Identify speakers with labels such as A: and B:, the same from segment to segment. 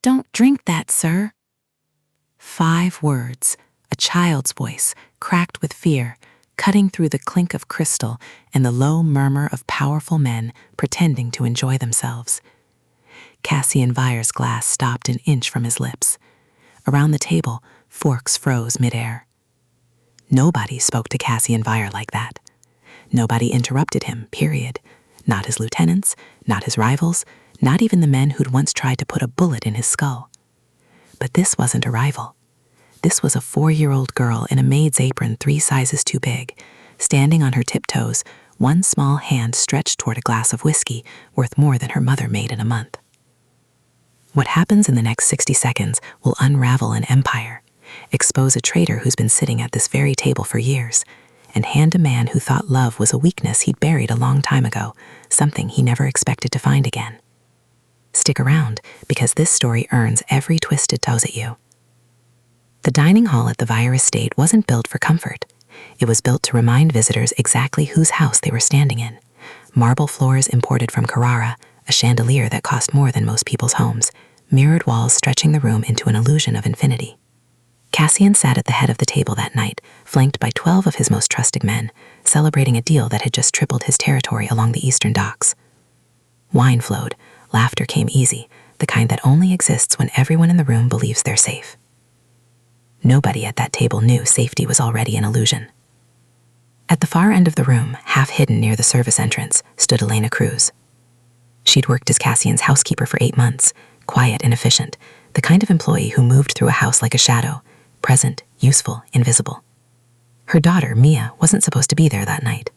A: "Don't drink that, sir." 5 words, a child's voice, cracked with fear, cutting through the clink of crystal and the low murmur of powerful men pretending to enjoy themselves. Cassian Vyer's glass stopped an inch from his lips. Around the table, forks froze midair. Nobody spoke to Cassian Vyer like that. Nobody interrupted him, period. Not his lieutenants, not his rivals, not even the men who'd once tried to put a bullet in his skull. But this wasn't a rival. This was a 4-year-old girl in a maid's apron 3 sizes too big, standing on her tiptoes, one small hand stretched toward a glass of whiskey worth more than her mother made in a month. What happens in the next 60 seconds will unravel an empire, expose a traitor who's been sitting at this very table for years, and hand a man who thought love was a weakness he'd buried a long time ago, something he never expected to find again. Stick around, because this story earns every twist it tells at you. The dining hall at the Vyer estate wasn't built for comfort. It was built to remind visitors exactly whose house they were standing in. Marble floors imported from Carrara, a chandelier that cost more than most people's homes, mirrored walls stretching the room into an illusion of infinity. Cassian sat at the head of the table that night, flanked by 12 of his most trusted men, celebrating a deal that had just tripled his territory along the eastern docks. Wine flowed, laughter came easy, the kind that only exists when everyone in the room believes they're safe. Nobody at that table knew safety was already an illusion. At the far end of the room, half hidden near the service entrance, stood Elena Cruz. She'd worked as Cassian's housekeeper for 8 months, quiet and efficient, the kind of employee who moved through a house like a shadow, present, useful, invisible. Her daughter, Mia, wasn't supposed to be there that night.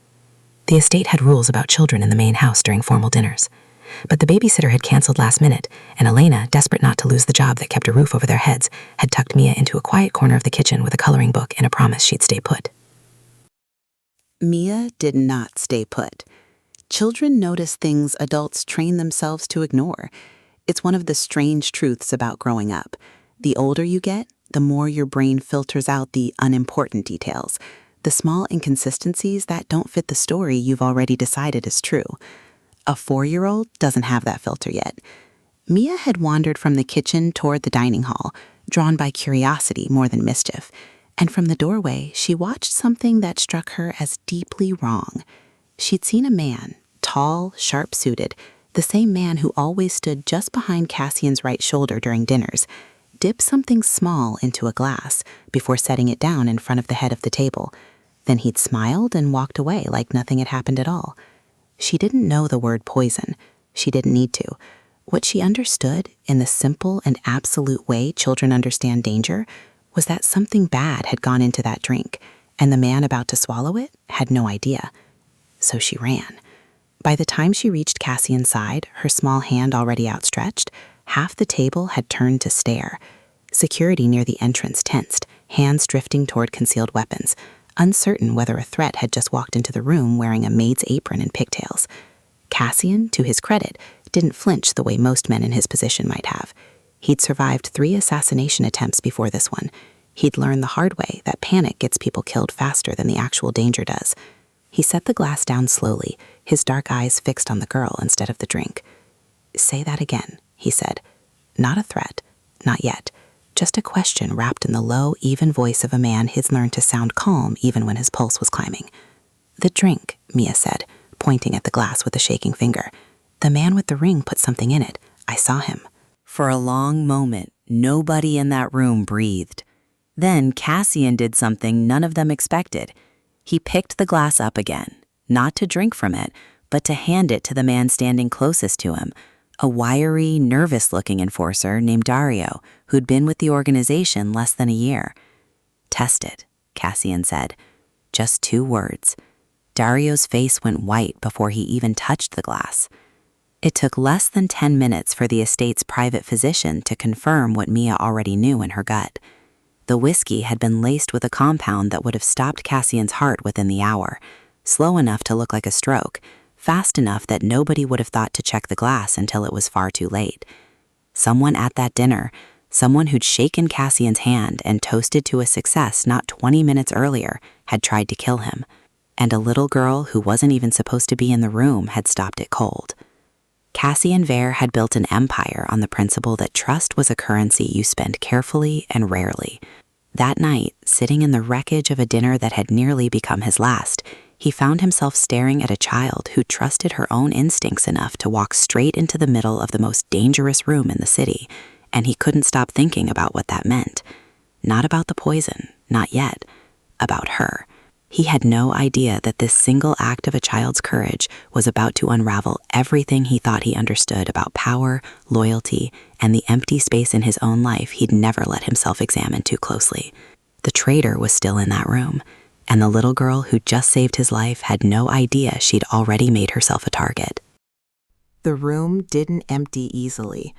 A: The estate had rules about children in the main house during formal dinners, but the babysitter had canceled last minute, and Elena, desperate not to lose the job that kept a roof over their heads, had tucked Mia into a quiet corner of the kitchen with a coloring book and a promise she'd stay put.
B: Mia did not stay put. Children notice things adults train themselves to ignore. It's one of the strange truths about growing up. The older you get, the more your brain filters out the unimportant details, the small inconsistencies that don't fit the story you've already decided is true. A 4-year-old doesn't have that filter yet. Mia had wandered from the kitchen toward the dining hall, drawn by curiosity more than mischief, and from the doorway she watched something that struck her as deeply wrong. She'd seen a man, tall, sharp-suited, the same man who always stood just behind Cassian's right shoulder during dinners, dip something small into a glass before setting it down in front of the head of the table. Then he'd smiled and walked away like nothing had happened at all. She didn't know the word poison. She didn't need to. What she understood, in the simple and absolute way children understand danger, was that something bad had gone into that drink, and the man about to swallow it had no idea. So she ran. By the time she reached Cassian's side, her small hand already outstretched, half the table had turned to stare. Security near the entrance tensed, hands drifting toward concealed weapons, uncertain whether a threat had just walked into the room wearing a maid's apron and pigtails. Cassian, to his credit, didn't flinch the way most men in his position might have. He'd survived 3 assassination attempts before this one. He'd learned the hard way that panic gets people killed faster than the actual danger does. He set the glass down slowly, his dark eyes fixed on the girl instead of the drink. "Say that again," he said. Not a threat, not yet. Just a question wrapped in the low, even voice of a man he'd learned to sound calm even when his pulse was climbing. "The drink," Mia said, pointing at the glass with a shaking finger. "The man with the ring put something in it. I saw him."
C: For a long moment, nobody in that room breathed. Then Cassian did something none of them expected. He picked the glass up again, not to drink from it, but to hand it to the man standing closest to him, a wiry, nervous-looking enforcer named Dario, who'd been with the organization less than a year. "Test it," Cassian said. Just 2 words. Dario's face went white before he even touched the glass. It took less than 10 minutes for the estate's private physician to confirm what Mia already knew in her gut. The whiskey had been laced with a compound that would have stopped Cassian's heart within the hour, slow enough to look like a stroke, fast enough that nobody would have thought to check the glass until it was far too late. Someone at that dinner, someone who'd shaken Cassian's hand and toasted to a success not 20 minutes earlier, had tried to kill him, and a little girl who wasn't even supposed to be in the room had stopped it cold. Cassian Vare had built an empire on the principle that trust was a currency you spend carefully and rarely. That night, sitting in the wreckage of a dinner that had nearly become his last, he found himself staring at a child who trusted her own instincts enough to walk straight into the middle of the most dangerous room in the city, and he couldn't stop thinking about what that meant. Not about the poison, not yet. About her. He had no idea that this single act of a child's courage was about to unravel everything he thought he understood about power, loyalty, and the empty space in his own life he'd never let himself examine too closely. The traitor was still in that room, and the little girl who just saved his life had no idea she'd already made herself a target.
A: The room didn't empty easily.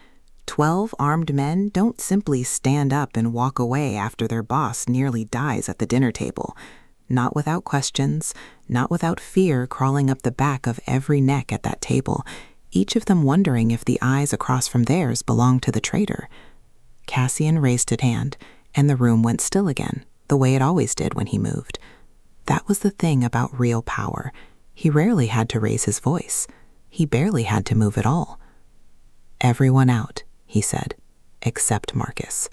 A: 12 armed men don't simply stand up and walk away after their boss nearly dies at the dinner table. Not without questions, not without fear crawling up the back of every neck at that table, each of them wondering if the eyes across from theirs belonged to the traitor. Cassian raised his hand, and the room went still again, the way it always did when he moved. That was the thing about real power. He rarely had to raise his voice. He barely had to move at all. "Everyone out," he said, "except Marcus."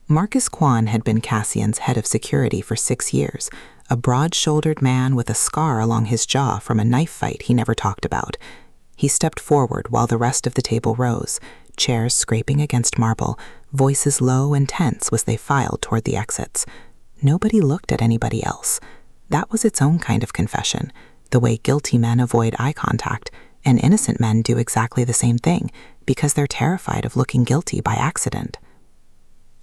A: Marcus Quan had been Cassian's head of security for 6 years, a broad-shouldered man with a scar along his jaw from a knife fight he never talked about. He stepped forward while the rest of the table rose, chairs scraping against marble, voices low and tense as they filed toward the exits. Nobody looked at anybody else. That was its own kind of confession, the way guilty men avoid eye contact, and innocent men do exactly the same thing because they're terrified of looking guilty by accident.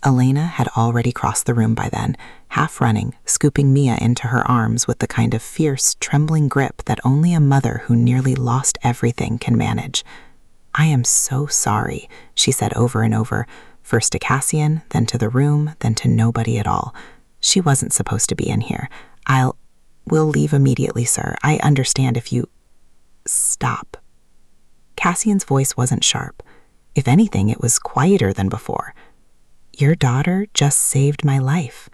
A: Elena had already crossed the room by then, half running, scooping Mia into her arms with the kind of fierce, trembling grip that only a mother who nearly lost everything can manage. "I am so sorry," she said over and over, first to Cassian, then to the room, then to nobody at all. "She wasn't supposed to be in here. We'll leave immediately, sir. I understand if you—" "Stop." Cassian's voice wasn't sharp. If anything, it was quieter than before. "Your daughter just saved my life."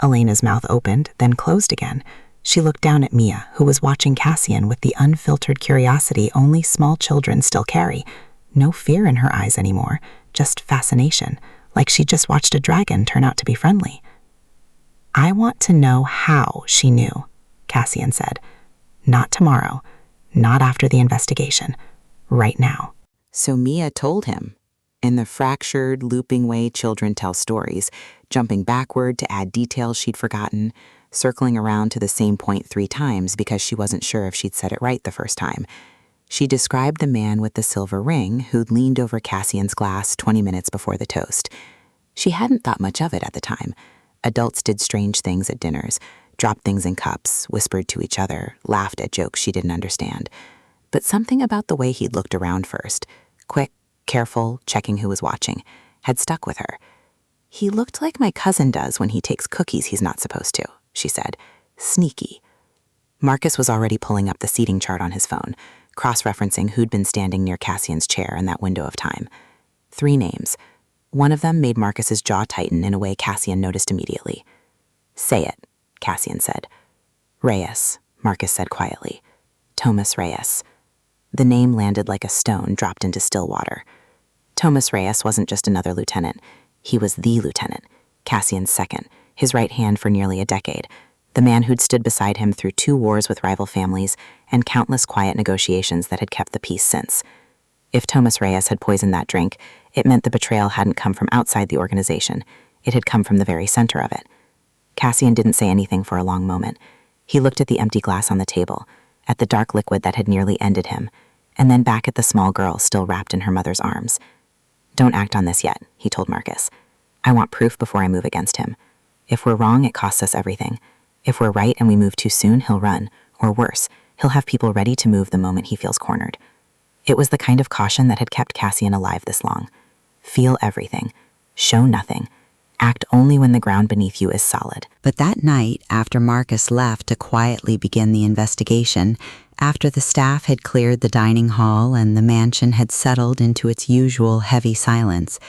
A: Elena's mouth opened, then closed again. She looked down at Mia, who was watching Cassian with the unfiltered curiosity only small children still carry. No fear in her eyes anymore, just fascination, like she'd just watched a dragon turn out to be friendly. "I want to know how she knew," Cassian said. "Not tomorrow, not after the investigation, right now."
B: So Mia told him. In the fractured, looping way children tell stories, jumping backward to add details she'd forgotten, circling around to the same point 3 times because she wasn't sure if she'd said it right the first time. She described the man with the silver ring who'd leaned over Cassian's glass 20 minutes before the toast. She hadn't thought much of it at the time. Adults did strange things at dinners, dropped things in cups, whispered to each other, laughed at jokes she didn't understand. But something about the way he'd looked around first, quick, careful, checking who was watching, had stuck with her. "He looked like my cousin does when he takes cookies he's not supposed to," she said. "Sneaky." Marcus was already pulling up the seating chart on his phone, cross-referencing who'd been standing near Cassian's chair in that window of time. 3 names. One of them made Marcus's jaw tighten in a way Cassian noticed immediately. "Say it," Cassian said. "Reyes," Marcus said quietly. "Thomas Reyes." The name landed like a stone dropped into still water. Thomas Reyes wasn't just another lieutenant. He was the lieutenant, Cassian's second, his right hand for nearly a decade, the man who'd stood beside him through 2 wars with rival families and countless quiet negotiations that had kept the peace since. If Thomas Reyes had poisoned that drink, it meant the betrayal hadn't come from outside the organization. It had come from the very center of it. Cassian didn't say anything for a long moment. He looked at the empty glass on the table, at the dark liquid that had nearly ended him, and then back at the small girl still wrapped in her mother's arms. "Don't act on this yet," he told Marcus. "I want proof before I move against him. If we're wrong, it costs us everything. If we're right and we move too soon, he'll run. Or worse, he'll have people ready to move the moment he feels cornered." It was the kind of caution that had kept Cassian alive this long. Feel everything. Show nothing. Act only when the ground beneath you is solid.
C: But that night, after Marcus left to quietly begin the investigation, after the staff had cleared the dining hall and the mansion had settled into its usual heavy silence,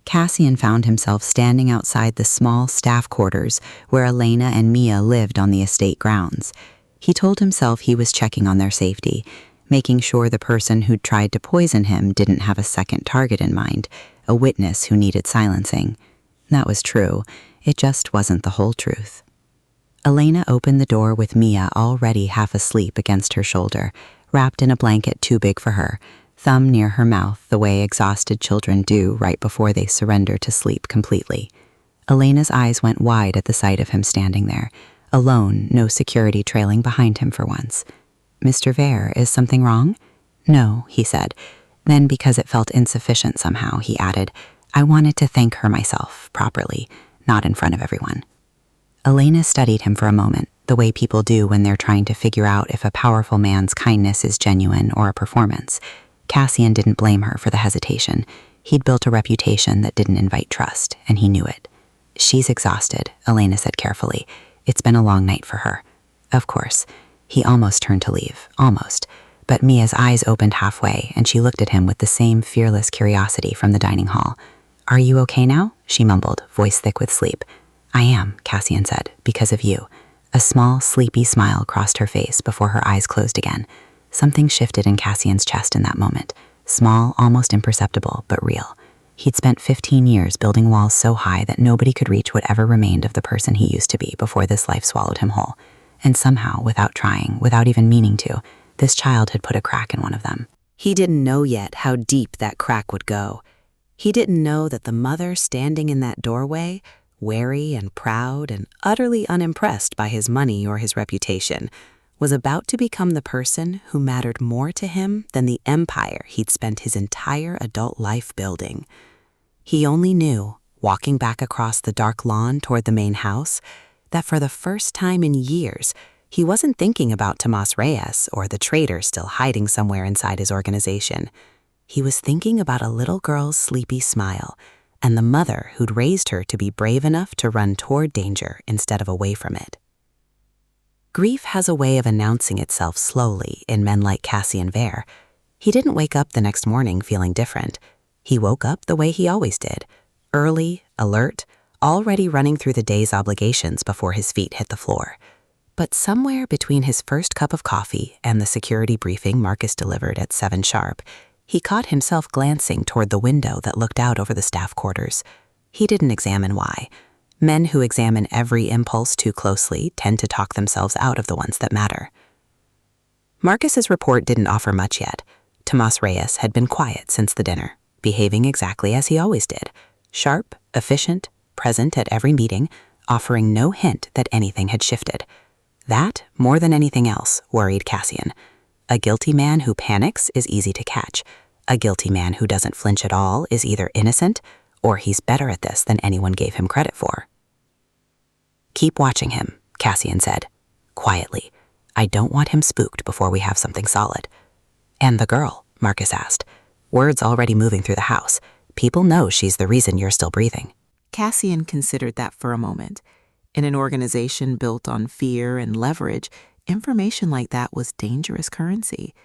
C: Cassian found himself standing outside the small staff quarters where Elena and Mia lived on the estate grounds. He told himself he was checking on their safety,
B: making sure the person who'd tried to poison him didn't have a second target in mind, a witness who needed silencing. That was true. It just wasn't the whole truth. Elena opened the door with Mia already half asleep against her shoulder, wrapped in a blanket too big for her, thumb near her mouth the way exhausted children do right before they surrender to sleep completely. Elena's eyes went wide at the sight of him standing there, alone, no security trailing behind him for once. "Mr. Vare, is something wrong?" "No," he said. Then, because it felt insufficient somehow, he added, "I wanted to thank her myself, properly, not in front of everyone." Elena studied him for a moment, the way people do when they're trying to figure out if a powerful man's kindness is genuine or a performance. Cassian didn't blame her for the hesitation. He'd built a reputation that didn't invite trust, and he knew it. "She's exhausted," Elena said carefully. "It's been a long night for her." "Of course." He almost turned to leave, almost. But Mia's eyes opened halfway, and she looked at him with the same fearless curiosity from the dining hall. "Are you okay now?" she mumbled, voice thick with sleep. "I am," Cassian said, "because of you." A small, sleepy smile crossed her face before her eyes closed again. Something shifted in Cassian's chest in that moment. Small, almost imperceptible, but real. He'd spent 15 years building walls so high that nobody could reach whatever remained of the person he used to be before this life swallowed him whole. And somehow, without trying, without even meaning to, this child had put a crack in one of them. He didn't know yet how deep that crack would go. He didn't know that the mother standing in that doorway, wary and proud and utterly unimpressed by his money or his reputation, was about to become the person who mattered more to him than the empire he'd spent his entire adult life building. He only knew, walking back across the dark lawn toward the main house, that for the first time in years, he wasn't thinking about Tomas Reyes or the traitor still hiding somewhere inside his organization. He was thinking about a little girl's sleepy smile and the mother who'd raised her to be brave enough to run toward danger instead of away from it. Grief has a way of announcing itself slowly in men like Cassian Vare. He didn't wake up the next morning feeling different. He woke up the way he always did, early, alert, already running through the day's obligations before his feet hit the floor. But somewhere between his first cup of coffee and the security briefing Marcus delivered at 7 sharp, he caught himself glancing toward the window that looked out over the staff quarters. He didn't examine why. Men who examine every impulse too closely tend to talk themselves out of the ones that matter. Marcus's report didn't offer much yet. Tomas Reyes had been quiet since the dinner, behaving exactly as he always did, sharp, efficient, present at every meeting, offering no hint that anything had shifted. That, more than anything else, worried Cassian. A guilty man who panics is easy to catch. A guilty man who doesn't flinch at all is either innocent or he's better at this than anyone gave him credit for. "Keep watching him," Cassian said, quietly. "I don't want him spooked before we have something solid." "And the girl?" Marcus asked. "Word's already moving through the house. People know she's the reason you're still breathing." Cassian considered that for a moment. In an organization built on fear and leverage, information like that was dangerous currency.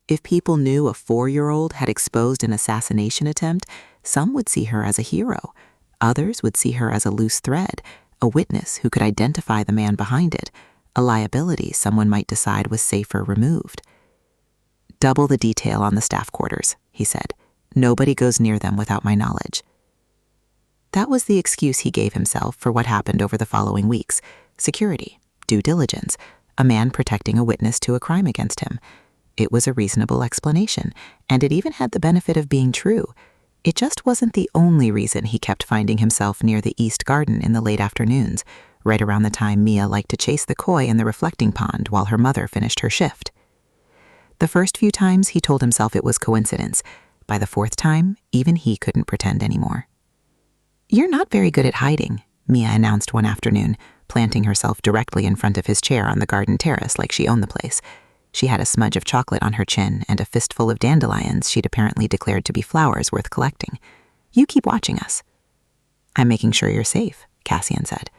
B: If people knew a 4-year-old had exposed an assassination attempt, some would see her as a hero. Others would see her as a loose thread, a witness who could identify the man behind it, a liability someone might decide was safer removed. "Double the detail on the staff quarters," he said. "Nobody goes near them without my knowledge." That was the excuse he gave himself for what happened over the following weeks. Security, due diligence, a man protecting a witness to a crime against him. It was a reasonable explanation, and it even had the benefit of being true. It just wasn't the only reason he kept finding himself near the East Garden in the late afternoons, right around the time Mia liked to chase the koi in the reflecting pond while her mother finished her shift. The first few times he told himself it was coincidence. By the 4th time, even he couldn't pretend anymore. "You're not very good at hiding," Mia announced one afternoon, planting herself directly in front of his chair on the garden terrace like she owned the place. She had a smudge of chocolate on her chin and a fistful of dandelions she'd apparently declared to be flowers worth collecting. "You keep watching us." "I'm making sure you're safe," Cassian said.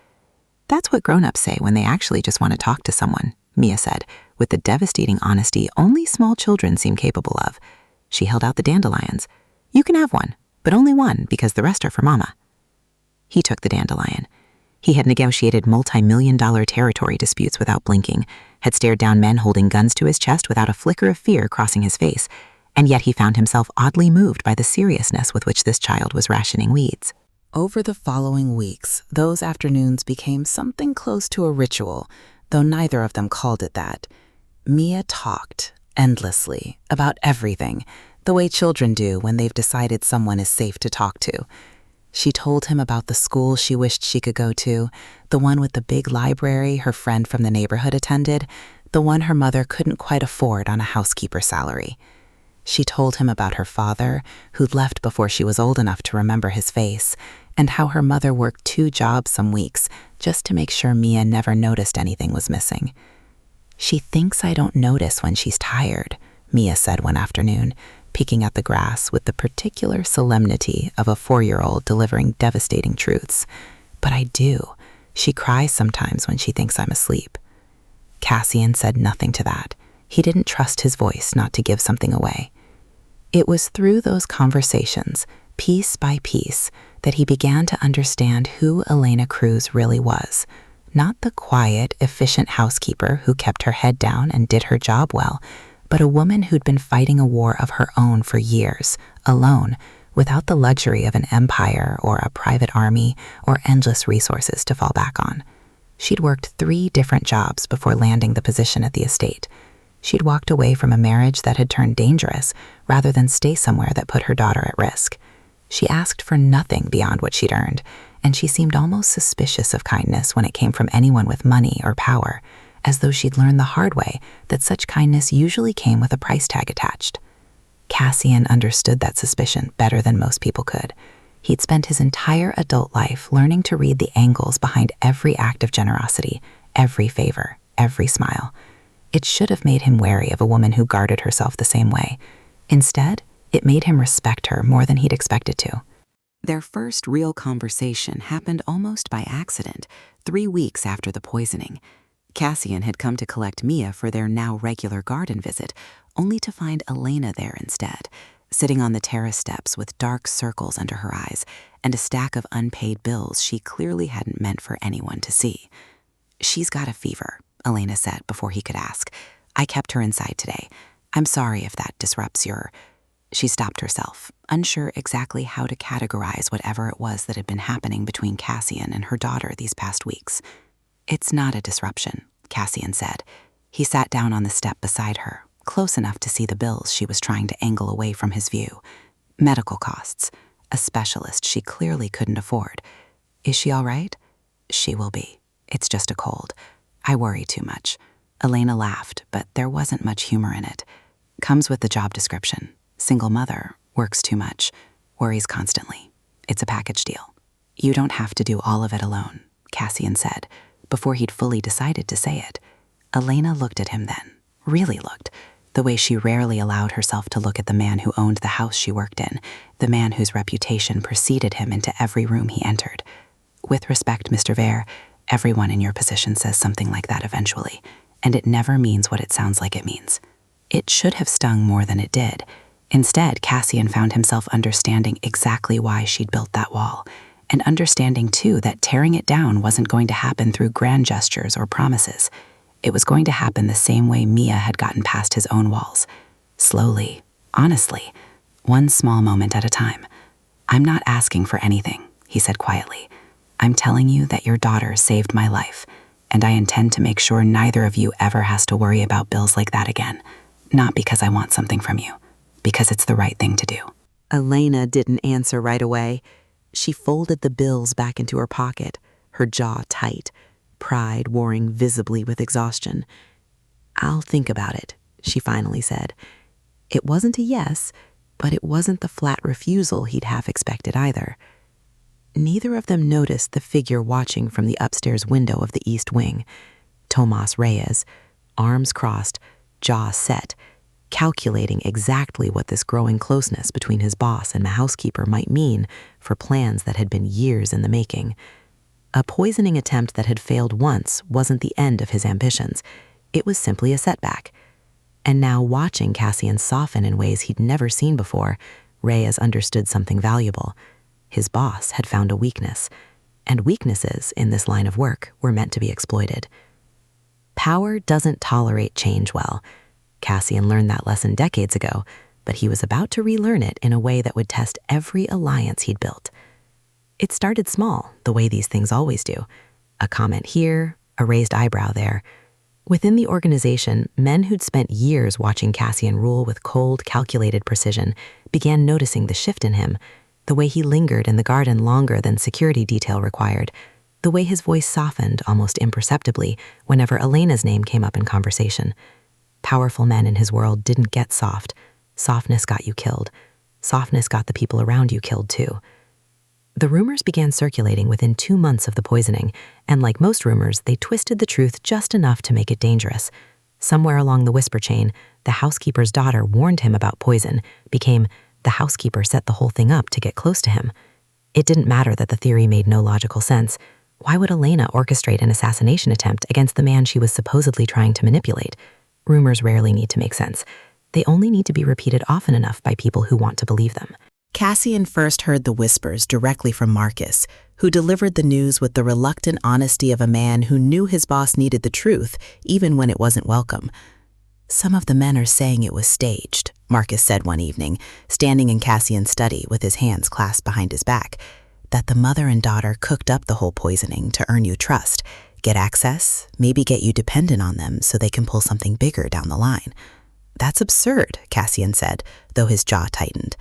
B: "That's what grown-ups say when they actually just want to talk to someone," Mia said, with the devastating honesty only small children seem capable of. She held out the dandelions. "You can have one, but only one because the rest are for Mama." He took the dandelion.
A: He had negotiated multi-million-dollar territory disputes without blinking, had stared down men holding guns to his chest without a flicker of fear crossing his face, and yet he found himself oddly moved by the seriousness with which this child was rationing weeds.
B: Over the following weeks, those afternoons became something close to a ritual, though neither of them called it that. Mia talked endlessly about everything, the way children do when they've decided someone is safe to talk to. She told him about the school she wished she could go to, the one with the big library her friend from the neighborhood attended, the one her mother couldn't quite afford on a housekeeper salary. She told him about her father, who'd left before she was old enough to remember his face, and how her mother worked 2 jobs some weeks just to make sure Mia never noticed anything was missing. "She thinks I don't notice when she's tired," Mia said one afternoon, peeking at the grass with the particular solemnity of a 4-year-old delivering devastating truths. "But I do. She cries sometimes when she thinks I'm asleep." Cassian said nothing to that. He didn't trust his voice not to give something away. It was through those conversations, piece by piece, that he began to understand who Elena Cruz really was. Not the quiet, efficient housekeeper who kept her head down and did her job well, but a woman who'd been fighting a war of her own for years, alone, without the luxury of an empire or a private army or endless resources to fall back on. She'd worked 3 different jobs before landing the position at the estate. She'd walked away from a marriage that had turned dangerous rather than stay somewhere that put her daughter at risk. She asked for nothing beyond what she'd earned, and she seemed almost suspicious of kindness when it came from anyone with money or power, as though she'd learned the hard way that such kindness usually came with a price tag attached. Cassian understood that suspicion better than most people could. He'd spent his entire adult life learning to read the angles behind every act of generosity, every favor, every smile. It should have made him wary of a woman who guarded herself the same way. Instead, it made him respect her more than he'd expected to. Their first real conversation happened almost by accident, 3 weeks after the poisoning. Cassian had come to collect Mia for their now regular garden visit, only to find Elena there instead, sitting on the terrace steps with dark circles under her eyes and a stack of unpaid bills she clearly hadn't meant for anyone to see. "She's got a fever," Elena said before he could ask. "I kept her inside today. I'm sorry if that disrupts your—" She stopped herself, unsure exactly how to categorize whatever it was that had been happening between Cassian and her daughter these past weeks. "It's not a disruption," Cassian said. He sat down on the step beside her, close enough to see the bills she was trying to angle away from his view. Medical costs. A specialist she clearly couldn't afford. "Is she all right?" "She will be. It's just a cold. I worry too much." Elena laughed, but there wasn't much humor in it. "Comes with the job description. Single mother, works too much, worries constantly. It's a package deal. You don't have to do all of it alone," Cassian said, before he'd fully decided to say it. Elena looked at him then, really looked, the way she rarely allowed herself to look at the man who owned the house she worked in, the man whose reputation preceded him into every room he entered. "With respect, Mr. Vare, everyone in your position says something like that eventually, and it never means what it sounds like it means." It should have stung more than it did. Instead, Cassian found himself understanding exactly why she'd built that wall, and understanding, too, that tearing it down wasn't going to happen through grand gestures or promises. It was going to happen the same way Mia had gotten past his own walls. Slowly, honestly, one small moment at a time. "I'm not asking for anything," he said quietly. "I'm telling you that your daughter saved my life, and I intend to make sure neither of you ever has to worry about bills like that again. Not because I want something from you, because it's the right thing to do." Elena didn't answer right away. She folded the bills back into her pocket, her jaw tight, pride warring visibly with exhaustion. "I'll think about it," she finally said. It wasn't a yes, but it wasn't the flat refusal he'd half expected either. Neither of them noticed the figure watching from the upstairs window of the east wing. Tomas Reyes, arms crossed, jaw set, calculating exactly what this growing closeness between his boss and the housekeeper might mean for plans that had been years in the making. A poisoning attempt that had failed once wasn't the end of his ambitions. It was simply a setback. And now, watching Cassian soften in ways he'd never seen before, Reyes understood something valuable. His boss had found a weakness.
A: and weaknesses in this line of work were meant to be exploited. Power doesn't tolerate change well. Cassian learned that lesson decades ago, but he was about to relearn it in a way that would test every alliance he'd built. It started small, the way these things always do. A comment here, a raised eyebrow there. Within the organization, men who'd spent years watching Cassian rule with cold, calculated precision began noticing the shift in him, the way he lingered in the garden longer than security detail required, the way his voice softened almost imperceptibly whenever Elena's name came up in conversation. Powerful men in his world didn't get soft. Softness got you killed. Softness got the people around you killed too. The rumors began circulating within 2 months of the poisoning, and like most rumors, they twisted the truth just enough to make it dangerous. Somewhere along the whisper chain, the housekeeper's daughter warned him about poison, became the housekeeper set the whole thing up to get close to him. It didn't matter that the theory made no logical sense. Why would Elena orchestrate an assassination attempt against the man she was supposedly trying to manipulate? Rumors rarely need to make sense. They only need to be repeated often enough by people who want to believe them.
B: Cassian first heard the whispers directly from Marcus, who delivered the news with the reluctant honesty of a man who knew his boss needed the truth, even when it wasn't welcome. "Some of the men are saying it was staged," Marcus said one evening, standing in Cassian's study with his hands clasped behind his back, "that the mother and daughter cooked up the whole poisoning to earn you trust, get access, maybe get you dependent on them so they can pull something bigger down the line." "That's absurd," Cassian said, though his jaw tightened.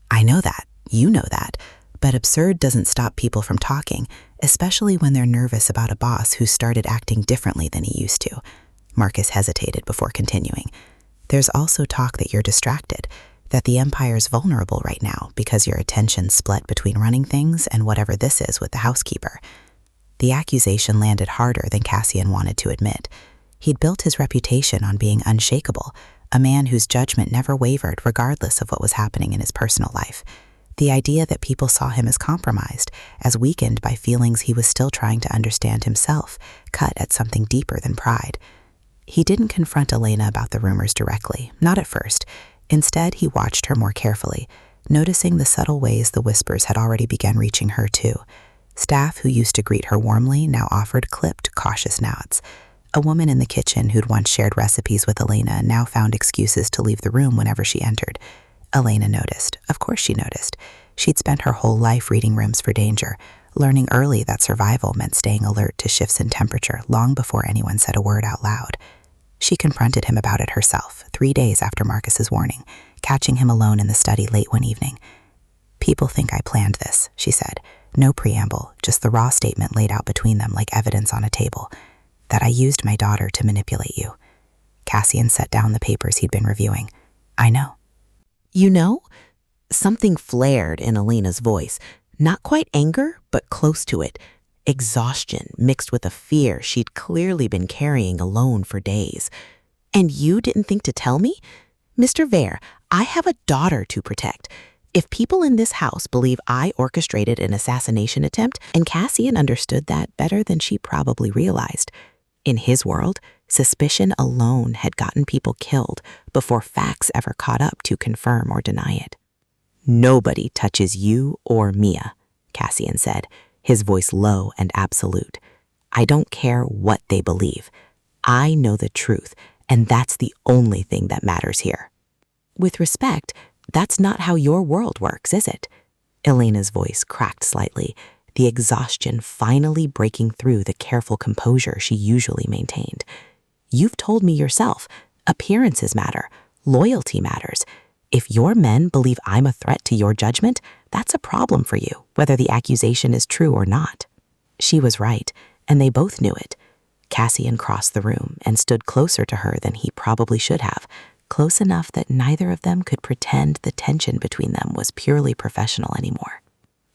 B: "I know that, you know that, but absurd doesn't stop people from talking, especially when they're nervous about a boss who started acting differently than he used to." Marcus hesitated before continuing. "There's also talk that you're distracted, that the Empire's vulnerable right now because your attention's split between running things and whatever this is with the housekeeper." The accusation landed harder than Cassian wanted to admit. He'd built his reputation on being unshakable, a man whose judgment never wavered regardless of what was happening in his personal life. The idea that people saw him as compromised, as weakened by feelings he was still trying to understand himself, cut at something deeper than pride. He didn't confront Elena about the rumors directly, not at first. Instead, he watched her more carefully, noticing the subtle ways the whispers had already begun reaching her too. Staff who used to greet her warmly now offered clipped, cautious nods. A woman in the kitchen who'd once shared recipes with Elena now found excuses to leave the room whenever she entered. Elena noticed. Of course she noticed. She'd spent her whole life reading rooms for danger, learning early that survival meant staying alert to shifts in temperature long before anyone said a word out loud. She confronted him about it herself, 3 days after Marcus's warning, catching him alone in the study late one evening. "People think I planned this," she said. No preamble, just the raw statement laid out between them like evidence on a table. "That I used my daughter to manipulate you." Cassian set down the papers he'd been reviewing. "I know." "You know?" Something flared in Elena's voice. Not quite anger, but close to it. Exhaustion mixed with a fear she'd clearly been carrying alone for days. "And you didn't think to tell me? Mr. Vare, I have a daughter to protect. If people in this house believe I orchestrated an assassination attempt," and Cassian understood that better than she probably realized. In his world, suspicion alone had gotten people killed before facts ever caught up to confirm or deny it. "Nobody touches you or Mia," Cassian said, his voice low and absolute. "I don't care what they believe. I know the truth, and that's the only thing that matters here." "With respect, that's not how your world works, is it?" Elena's voice cracked slightly, the exhaustion finally breaking through the careful composure she usually maintained. "You've told me yourself, appearances matter, loyalty matters. If your men believe I'm a threat to your judgment, that's a problem for you, whether the accusation is true or not." She was right, and they both knew it. Cassian crossed the room and stood closer to her than he probably should have, close enough that neither of them could pretend the tension between them was purely professional anymore.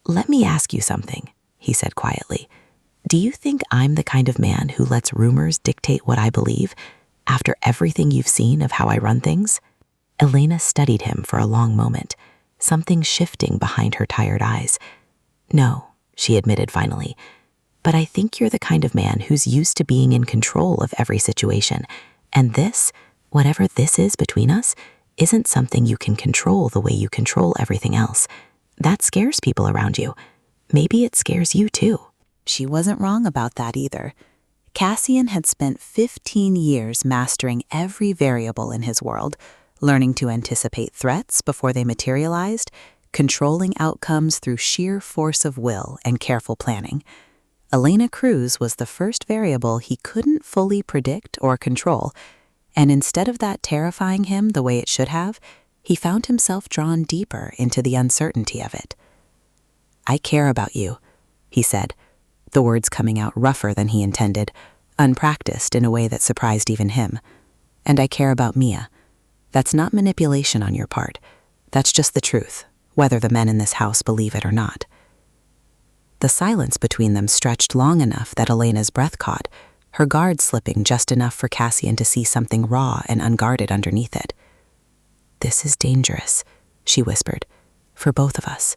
B: "Let me ask you something," he said quietly. "Do you think I'm the kind of man who lets rumors dictate what I believe, after everything you've seen of how I run things?" Elena studied him for a long moment, something shifting behind her tired eyes. "No," she admitted finally, "but I think you're the kind of man who's used to being in control of every situation, and this, whatever this is between us, isn't something you can control the way you control everything else. That scares people around you. Maybe it scares you too." She wasn't wrong about that either. Cassian had spent 15 years mastering every variable in his world, learning to anticipate threats before they materialized, controlling outcomes through sheer force of will and careful planning. Elena Cruz was the first variable he couldn't fully predict or control, and instead of that terrifying him the way it should have, he found himself drawn deeper into the uncertainty of it. "I care about you," he said, the words coming out rougher than he intended, unpracticed in a way that surprised even him. "And I care about Mia. That's not manipulation on your part. That's just the truth, whether the men in this house believe it or not." The silence between them stretched long enough that Elena's breath caught, her guard slipping just enough for Cassian to see something raw and unguarded underneath it. "This is dangerous," she whispered, "for both of us,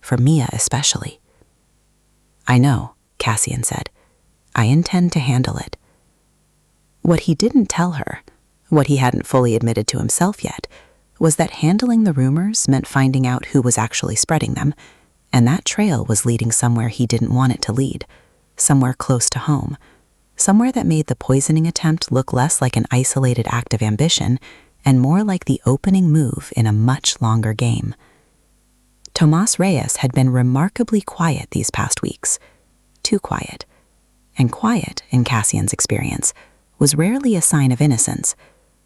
B: for Mia especially." "I know," Cassian said. "I intend to handle it." What he didn't tell her, what he hadn't fully admitted to himself yet, was that handling the rumors meant finding out who was actually spreading them, and that trail was leading somewhere he didn't want it to lead, somewhere close to home, somewhere that made the poisoning attempt look less like an isolated act of ambition and more like the opening move in a much longer game. Tomas Reyes had been remarkably quiet these past weeks, too quiet. And quiet, in Cassian's experience, was rarely a sign of innocence.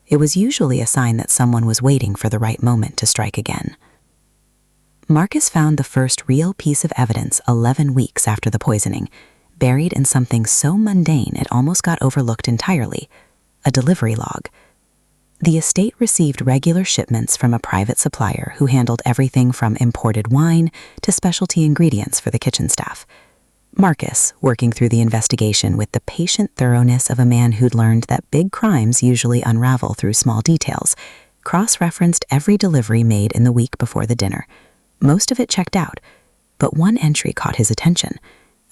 B: It was usually a sign that someone was waiting for the right moment to strike again. Marcus found the first real piece of evidence 11 weeks after the poisoning, buried in something so mundane it almost got overlooked entirely: a delivery log. The estate received regular shipments from a private supplier who handled everything from imported wine to specialty ingredients for the kitchen staff. Marcus, working through the investigation with the patient thoroughness of a man who'd learned that big crimes usually unravel through small details, cross-referenced every delivery made in the week before the dinner. Most of it checked out, but one entry caught his attention: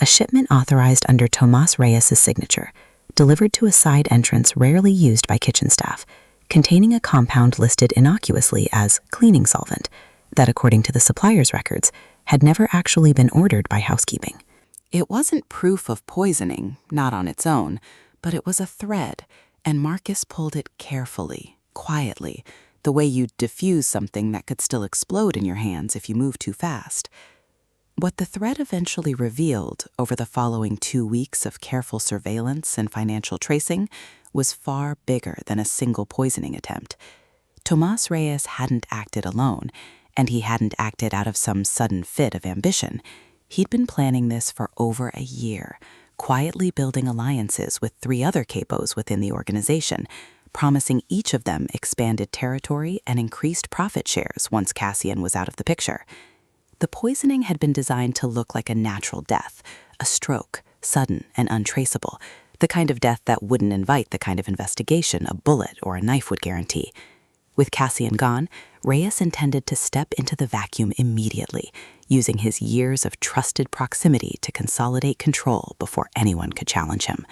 B: a shipment authorized under Tomas Reyes' signature, delivered to a side entrance rarely used by kitchen staff, containing a compound listed innocuously as cleaning solvent that, according to the supplier's records, had never actually been ordered by housekeeping. It wasn't proof of poisoning, not on its own, but it was a thread, and Marcus pulled it carefully, quietly, the way you'd diffuse something that could still explode in your hands if you move too fast. What the thread eventually revealed over the following 2 weeks of careful surveillance and financial tracing was far bigger than a single poisoning attempt. Tomas Reyes hadn't acted alone, and he hadn't acted out of some sudden fit of ambition. He'd been planning this for over a year, quietly building alliances with 3 other capos within the organization, promising each of them expanded territory and increased profit shares once Cassian was out of the picture. The poisoning had been designed to look like a natural death, a stroke, sudden and untraceable, the kind of death that wouldn't invite the kind of investigation a bullet or a knife would guarantee. With Cassian gone, Reyes intended to step into the vacuum immediately, using his years of trusted proximity to consolidate control before anyone could challenge him.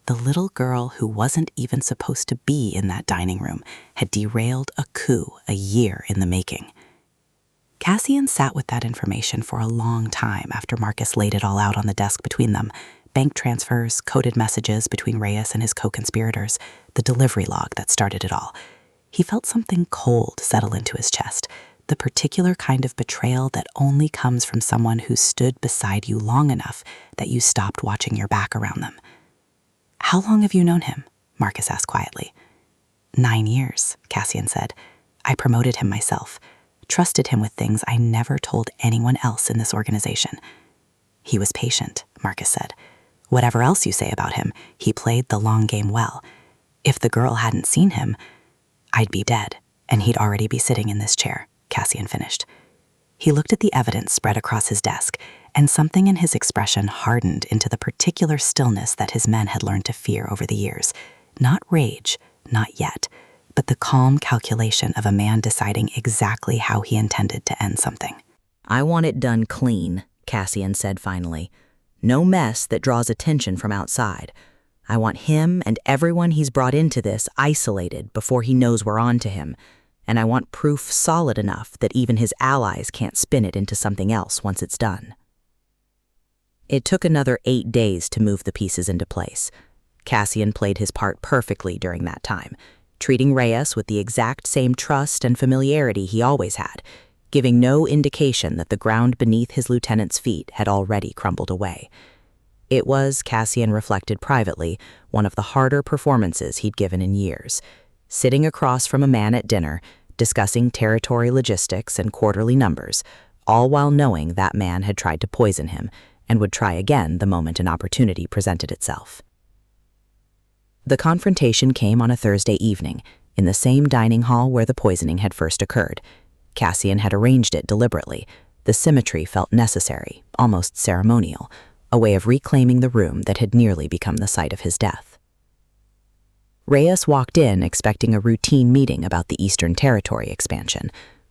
B: The little girl who wasn't even supposed to be in that dining room had derailed a coup a year in the making. Cassian sat with that information for a long time after Marcus laid it all out on the desk between them: bank transfers, coded messages between Reyes and his co-conspirators, the delivery log that started it all. He felt something cold settle into his chest, the particular kind of betrayal that only comes from someone who stood beside you long enough that you stopped watching your back around them. "How long have you known him?" Marcus asked quietly. 9 years, Cassian said. "I promoted him myself, trusted him with things I never told anyone else in this organization." "He was patient," Marcus said. "Whatever else you say about him, he played the long game well. If the girl hadn't seen him, I'd be dead, and he'd already be sitting in this chair," Cassian finished. He looked at the evidence spread across his desk, and something in his expression hardened into the particular stillness that his men had learned to fear over the years. Not rage, not yet, but the calm calculation of a man deciding exactly how he intended to end something.
C: "I want it done clean," Cassian said finally. "No mess that draws attention from outside. I want him and everyone he's brought into this isolated before he knows we're on to him. And I want proof solid enough that even his allies can't spin it into something else once it's done." It took another 8 days to move the pieces into place. Cassian played his part perfectly during that time, treating Reyes with the exact same trust and familiarity he always had, giving no indication that the ground beneath his lieutenant's feet had already crumbled away. It was, Cassian reflected privately, one of the harder performances he'd given in years. Sitting across from a man at dinner, discussing territory logistics and quarterly numbers, all while knowing that man had tried to poison him and would try again the moment an opportunity presented itself. The confrontation came on a Thursday evening, in the same dining hall where the poisoning had first occurred. Cassian had arranged it deliberately. The symmetry felt necessary, almost ceremonial, a way of reclaiming the room that had nearly become the site of his death. Reyes walked in expecting a routine meeting about the Eastern Territory expansion.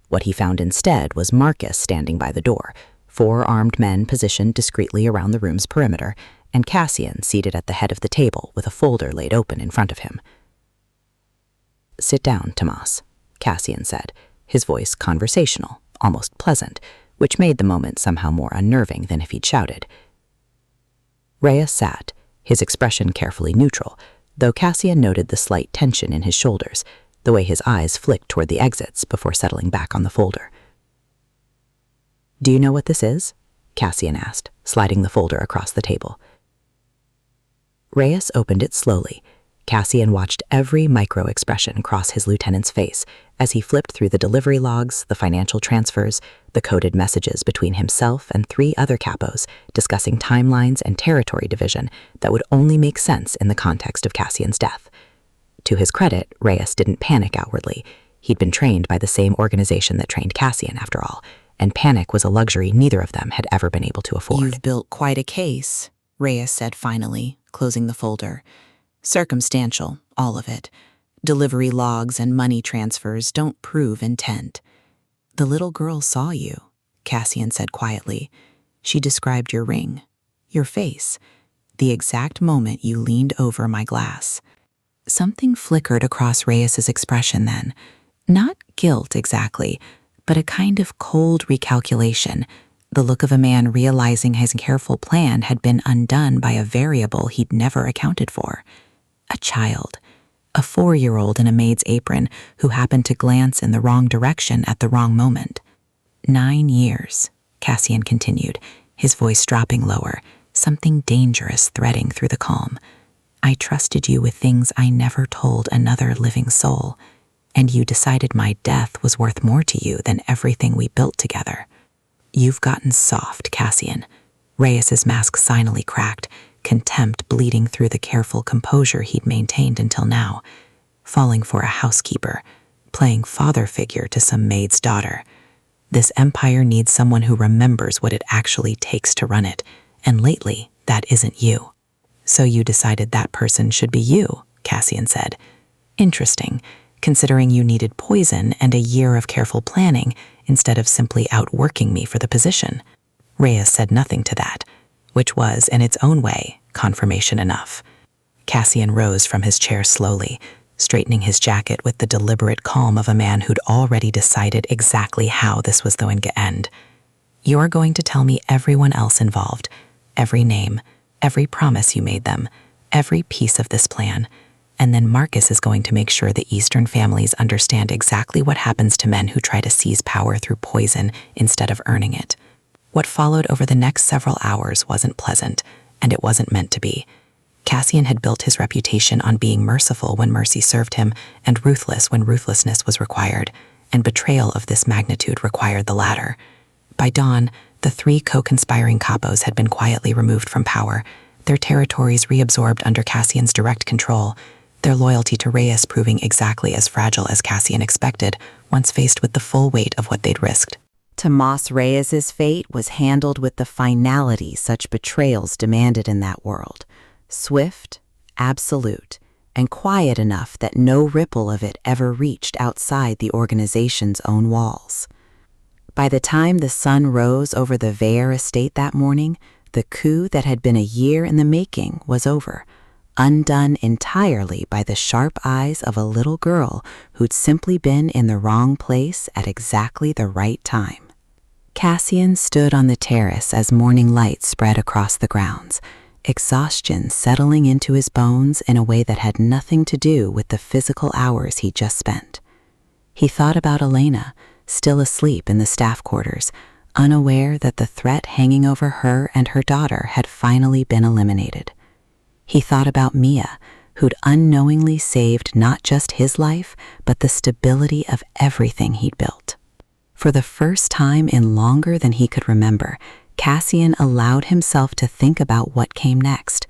C: What he found instead was Marcus standing by the door, 4 armed men positioned discreetly around the room's perimeter, and Cassian seated at the head of the table with a folder laid open in front of him. "Sit down, Tomas," Cassian said, his voice conversational, almost pleasant, which made the moment somehow more unnerving than if he'd shouted. Reyes sat, his expression carefully neutral, though Cassian noted the slight tension in his shoulders, the way his eyes flicked toward the exits before settling back on the folder. "Do you know what this is?" Cassian asked, sliding the folder across the table. Reyes opened it slowly. Cassian watched every micro-expression cross his lieutenant's face as he flipped through the delivery logs, the financial transfers, the coded messages between himself and 3 other capos discussing timelines and territory division that would only make sense in the context of Cassian's death. To his credit, Reyes didn't panic outwardly. He'd been trained by the same organization that trained Cassian, after all, and panic was a luxury neither of them had ever been able to afford.
A: "You've built quite a case," Reyes said finally, closing the folder. "Circumstantial, all of it. Delivery logs and money transfers don't prove intent." "The little girl saw you," Cassian said quietly. "She described your ring, your face, the exact moment you leaned over my glass." Something flickered across Reyes's expression then. Not guilt exactly, but a kind of cold recalculation, the look of a man realizing his careful plan had been undone by a variable he'd never accounted for. A child, a 4-year-old in a maid's apron who happened to glance in the wrong direction at the wrong moment. 9 years, Cassian continued, his voice dropping lower, something dangerous threading through the calm. "I trusted you with things I never told another living soul, and you decided my death was worth more to you than everything we built together." "You've gotten soft, Cassian." Reyes's mask signally cracked, contempt bleeding through the careful composure he'd maintained until now. Falling for a housekeeper, playing father figure to some maid's daughter. This empire needs someone who remembers what it actually takes to run it, and lately, that isn't you. "So you decided that person should be you," Cassian said. "Interesting, considering you needed poison and a year of careful planning instead of simply outworking me for the position." Reyes said nothing to that, which was, in its own way, confirmation enough. Cassian rose from his chair slowly, straightening his jacket with the deliberate calm of a man who'd already decided exactly how this was going to end. "You're going to tell me everyone else involved, every name, every promise you made them, every piece of this plan. And then Marcus is going to make sure the Eastern families understand exactly what happens to men who try to seize power through poison instead of earning it." What followed over the next several hours wasn't pleasant, and it wasn't meant to be. Cassian had built his reputation on being merciful when mercy served him and ruthless when ruthlessness was required, and betrayal of this magnitude required the latter. By dawn, the 3 co-conspiring capos had been quietly removed from power, their territories reabsorbed under Cassian's direct control, their loyalty to Reyes proving exactly as fragile as Cassian expected once faced with the full weight of what they'd risked.
C: Tomas Reyes's fate was handled with the finality such betrayals demanded in that world. Swift, absolute, and quiet enough that no ripple of it ever reached outside the organization's own walls. By the time the sun rose over the Vare estate that morning, the coup that had been a year in the making was over, undone entirely by the sharp eyes of a little girl who'd simply been in the wrong place at exactly the right time. Cassian stood on the terrace as morning light spread across the grounds, exhaustion settling into his bones in a way that had nothing to do with the physical hours he'd just spent. He thought about Elena, still asleep in the staff quarters, unaware that the threat hanging over her and her daughter had finally been eliminated. He thought about Mia, who'd unknowingly saved not just his life, but the stability of everything he'd built. For the first time in longer than he could remember, Cassian allowed himself to think about what came next,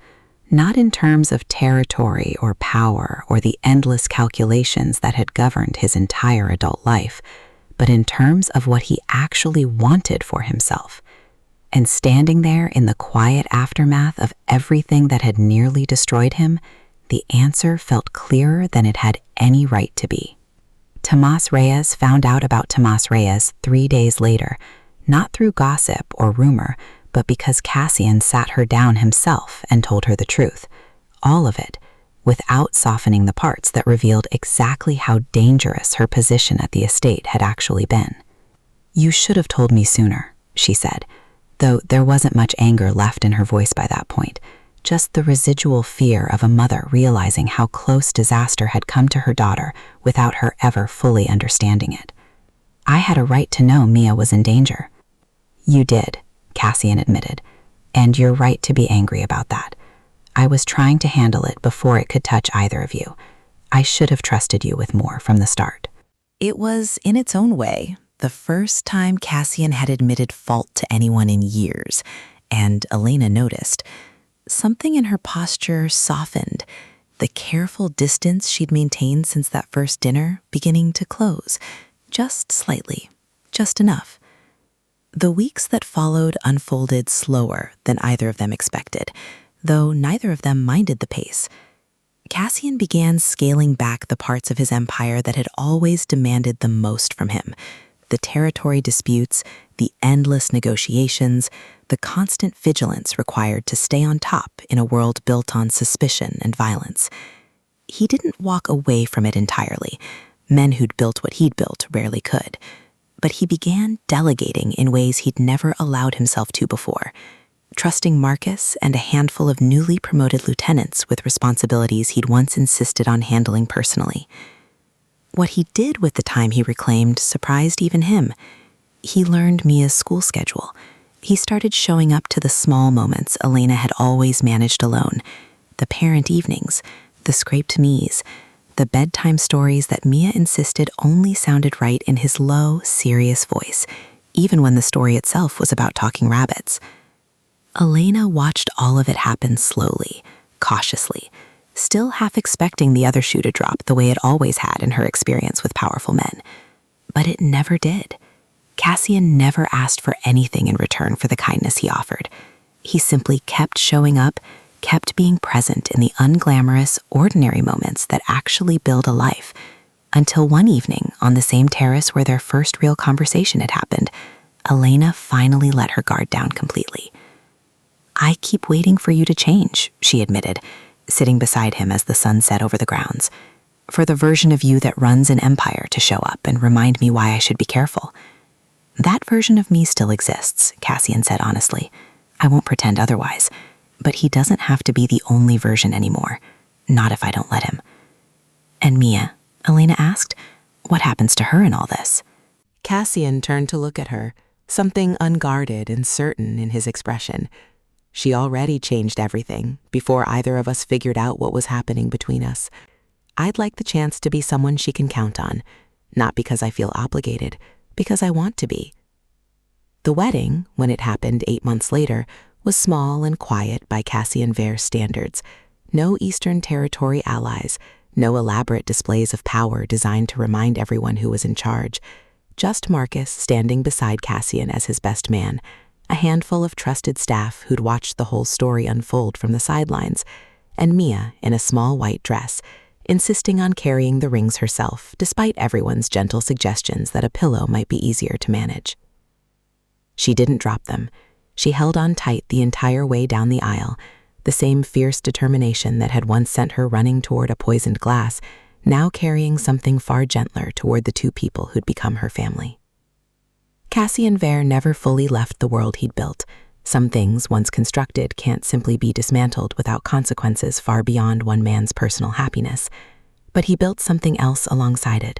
C: not in terms of territory or power or the endless calculations that had governed his entire adult life, but in terms of what he actually wanted for himself. And standing there in the quiet aftermath of everything that had nearly destroyed him, the answer felt clearer than it had any right to be. Tomas Reyes found out about Tomas Reyes 3 days later, not through gossip or rumor, but because Cassian sat her down himself and told her the truth, all of it, without softening the parts that revealed exactly how dangerous her position at the estate had actually been. "You should have told me sooner," she said, though there wasn't much anger left in her voice by that point, just the residual fear of a mother realizing how close disaster had come to her daughter without her ever fully understanding it. "I had a right to know Mia was in danger." "You did," Cassian admitted, "and you're right to be angry about that. I was trying to handle it before it could touch either of you. I should have trusted you with more from the start."
A: It was, in its own way, the first time Cassian had admitted fault to anyone in years, and Elena noticed. Something in her posture softened, the careful distance she'd maintained since that first dinner beginning to close, just slightly, just enough. The weeks that followed unfolded slower than either of them expected, though neither of them minded the pace. Cassian began scaling back the parts of his empire that had always demanded the most from him: the territory disputes, the endless negotiations, the constant vigilance required to stay on top in a world built on suspicion and violence. He didn't walk away from it entirely. Men who'd built what he'd built rarely could. But he began delegating in ways he'd never allowed himself to before, trusting Marcus and a handful of newly promoted lieutenants with responsibilities he'd once insisted on handling personally. What he did with the time he reclaimed surprised even him. He learned Mia's school schedule. He started showing up to the small moments Elena had always managed alone, the parent evenings, the scraped knees, the bedtime stories that Mia insisted only sounded right in his low, serious voice, even when the story itself was about talking rabbits. Elena watched all of it happen slowly, cautiously, still half expecting the other shoe to drop the way it always had in her experience with powerful men. But it never did. Cassian never asked for anything in return for the kindness he offered. He simply kept showing up, kept being present in the unglamorous, ordinary moments that actually build a life, until one evening on the same terrace where their first real conversation had happened, Elena finally let her guard down completely. "I keep waiting for you to change," she admitted, sitting beside him as the sun set over the grounds, "for the version of you that runs an empire to show up and remind me why I should be careful." "That version of me still exists," Cassian said honestly. "I won't pretend otherwise. But he doesn't have to be the only version anymore. Not if I don't let him." "And Mia?" Elena asked. "What happens to her in all this?"
B: Cassian turned to look at her, something unguarded and certain in his expression. She already changed everything before either of us figured out what was happening between us. I'd like the chance to be someone she can count on, not because I feel obligated, because I want to be. The wedding, when it happened 8 months later, was small and quiet by Cassian Vere's standards. No Eastern Territory allies, no elaborate displays of power designed to remind everyone who was in charge. Just Marcus standing beside Cassian as his best man, a handful of trusted staff who'd watched the whole story unfold from the sidelines, and Mia in a small white dress, insisting on carrying the rings herself, despite everyone's gentle suggestions that a pillow might be easier to manage. She didn't drop them. She held on tight the entire way down the aisle, the same fierce determination that had once sent her running toward a poisoned glass, now carrying something far gentler toward the two people who'd become her family.
A: Cassian Vare never fully left the world he'd built. Some things, once constructed, can't simply be dismantled without consequences far beyond one man's personal happiness. But he built something else alongside it,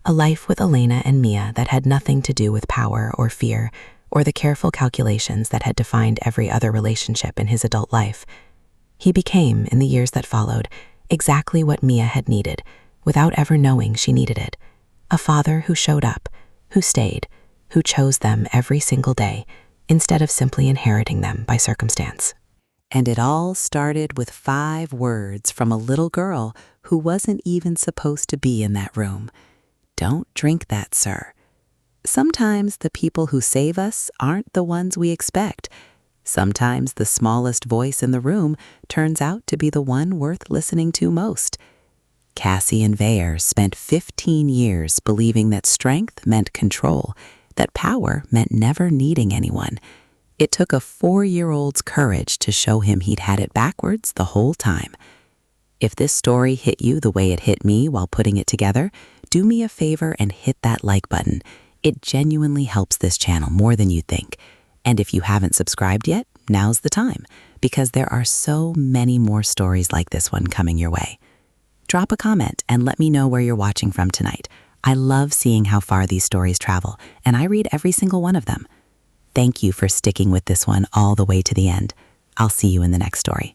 A: a life with Elena and Mia that had nothing to do with power or fear, or the careful calculations that had defined every other relationship in his adult life. He became, in the years that followed, exactly what Mia had needed, without ever knowing she needed it. A father who showed up, who stayed, who chose them every single day, instead of simply inheriting them by circumstance.
B: And it all started with 5 words from a little girl who wasn't even supposed to be in that room. Don't drink that, sir. Sometimes the people who save us aren't the ones we expect. Sometimes the smallest voice in the room turns out to be the one worth listening to most. Cassian Vare spent 15 years believing that strength meant control, that power meant never needing anyone. It took a 4-year-old's courage to show him he'd had it backwards the whole time. If this story hit you the way it hit me while putting it together, do me a favor and hit that like button. It genuinely helps this channel more than you think. And if you haven't subscribed yet, now's the time, because there are so many more stories like this one coming your way. Drop a comment and let me know where you're watching from tonight. I love seeing how far these stories travel, and I read every single one of them. Thank you for sticking with this one all the way to the end. I'll see you in the next story.